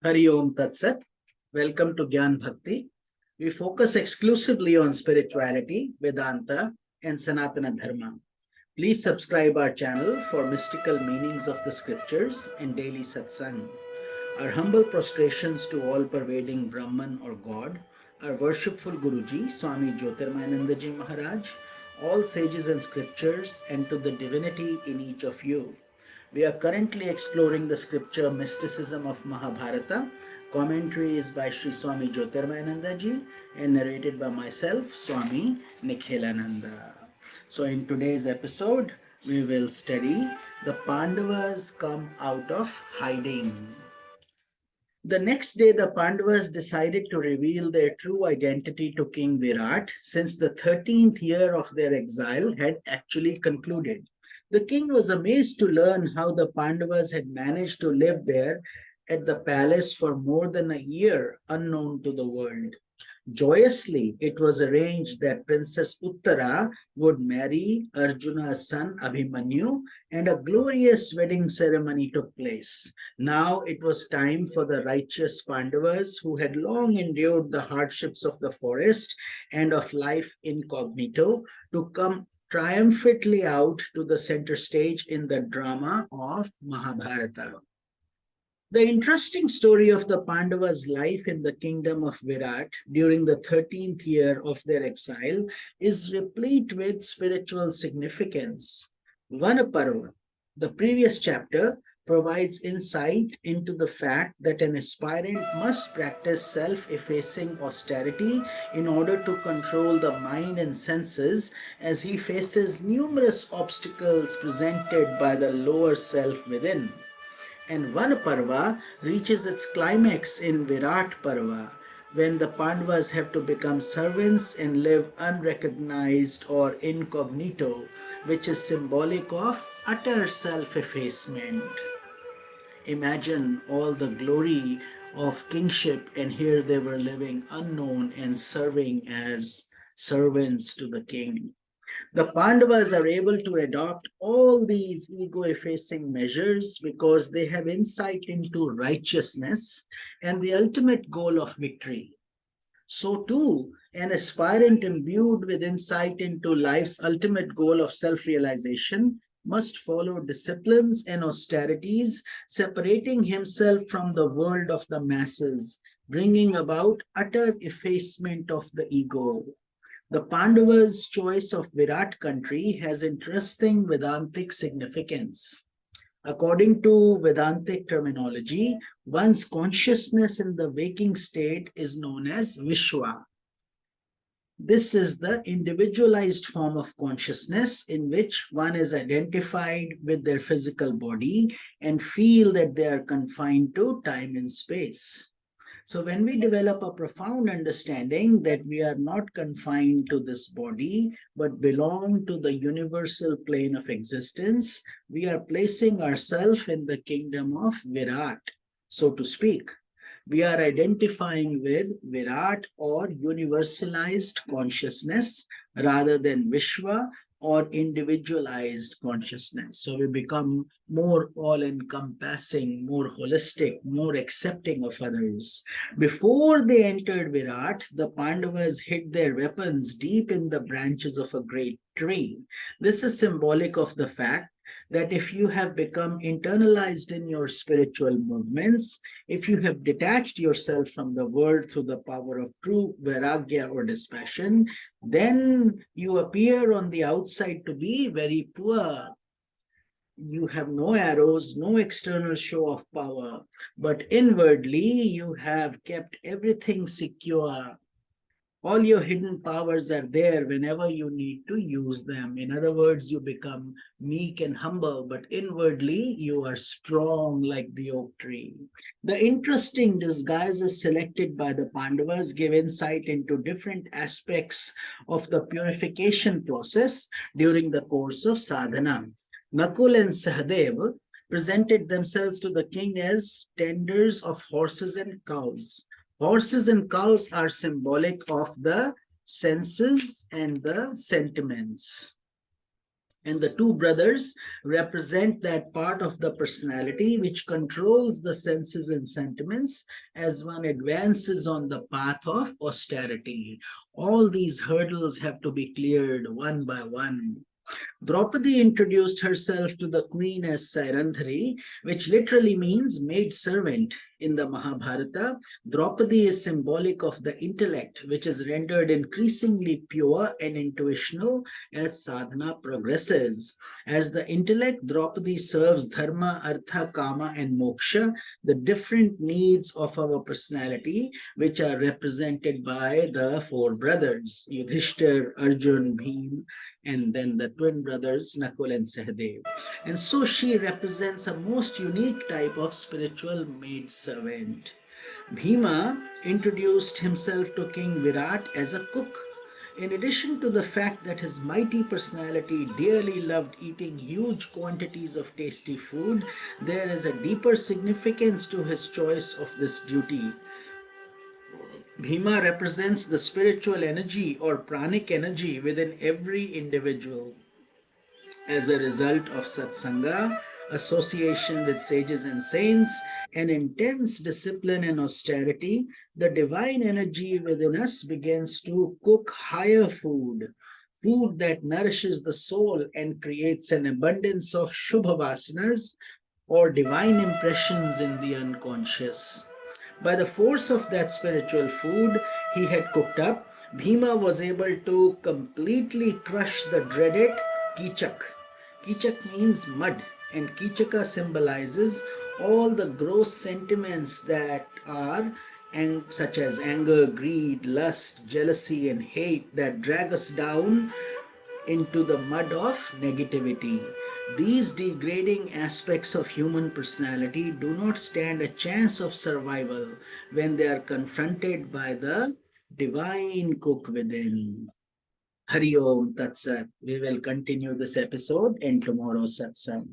Hari Om Tat Sat. Welcome to Gyan Bhakti. We focus exclusively on spirituality, Vedanta, and Sanatana Dharma. Please subscribe our channel for mystical meanings of the scriptures and daily satsang. Our humble prostrations to all pervading Brahman or God, our worshipful Guruji, Swami Jyotirmayananda Ji Maharaj, all sages and scriptures, and to the divinity in each of you. We are currently exploring the scripture Mysticism of Mahabharata. Commentary is by Sri Swami Jyotirmayananda Ji and narrated by myself, Swami Nikhilananda. So in today's episode, we will study the Pandavas come out of hiding. The next day, the Pandavas decided to reveal their true identity to King Virat, since the 13th year of their exile had actually concluded. The king was amazed to learn how the Pandavas had managed to live there at the palace for more than a year, unknown to the world. Joyously, it was arranged that Princess Uttara would marry Arjuna's son Abhimanyu, and a glorious wedding ceremony took place. Now it was time for the righteous Pandavas, who had long endured the hardships of the forest and of life incognito, to come triumphantly out to the center stage in the drama of Mahabharata. The interesting story of the Pandavas' life in the kingdom of Virat during the 13th year of their exile is replete with spiritual significance. Vanaparva, the previous chapter, provides insight into the fact that an aspirant must practice self-effacing austerity in order to control the mind and senses as he faces numerous obstacles presented by the lower self within. And Vanaparva reaches its climax in Virat Parva, when the Pandavas have to become servants and live unrecognized or incognito, which is symbolic of utter self-effacement. Imagine all the glory of kingship, and here they were living unknown and serving as servants to the king. The Pandavas are able to adopt all these ego effacing measures because they have insight into righteousness and the ultimate goal of victory. So, too, an aspirant imbued with insight into life's ultimate goal of self realization must follow disciplines and austerities, separating himself from the world of the masses, bringing about utter effacement of the ego. The Pandavas' choice of Virat country has interesting Vedantic significance. According to Vedantic terminology, one's consciousness in the waking state is known as Vishwa. This is the individualized form of consciousness in which one is identified with their physical body and feel that they are confined to time and space. So when we develop a profound understanding that we are not confined to this body, but belong to the universal plane of existence, we are placing ourselves in the kingdom of Virat, so to speak. We are identifying with Virat or universalized consciousness rather than Vishwa or individualized consciousness. So we become more all encompassing, more holistic, more accepting of others. Before they entered Virat, the Pandavas hid their weapons deep in the branches of a great tree. This is symbolic of the fact that if you have become internalized in your spiritual movements, if you have detached yourself from the world through the power of true vairagya or dispassion, then you appear on the outside to be very poor. You have no arrows, no external show of power, but inwardly you have kept everything secure. All your hidden powers are there whenever you need to use them. In other words, you become meek and humble, but inwardly you are strong like the oak tree. The interesting disguises selected by the Pandavas give insight into different aspects of the purification process during the course of sadhana. Nakul and Sahadev presented themselves to the king as tenders of horses and cows. Horses and cows are symbolic of the senses and the sentiments. And the two brothers represent that part of the personality which controls the senses and sentiments as one advances on the path of austerity. All these hurdles have to be cleared one by one. Draupadi introduced herself to the queen as Sairandhari, which literally means maid servant. In the Mahabharata, Draupadi is symbolic of the intellect, which is rendered increasingly pure and intuitional as sadhana progresses. As the intellect, Draupadi serves Dharma, Artha, Kama, and Moksha, the different needs of our personality, which are represented by the four brothers Yudhishthir, Arjun, Bhim, and then the twin brothers Nakul and Sahadev. And so she represents a most unique type of spiritual maid servant. Bhima introduced himself to King Virat as a cook. In addition to the fact that his mighty personality dearly loved eating huge quantities of tasty food, there is a deeper significance to his choice of this duty. Bhima represents the spiritual energy or pranic energy within every individual. As a result of satsanga, association with sages and saints, and intense discipline and austerity, the divine energy within us begins to cook higher food, food that nourishes the soul and creates an abundance of shubha vasanas or divine impressions in the unconscious. By the force of that spiritual food he had cooked up, Bhima was able to completely crush the dreaded Kichak. Kichak means mud, and Kichaka symbolizes all the gross sentiments that are such as anger, greed, lust, jealousy, and hate that drag us down into the mud of negativity. These degrading aspects of human personality do not stand a chance of survival when they are confronted by the divine cook within. Hari Om Tat Sat. We will continue this episode in tomorrow's satsang.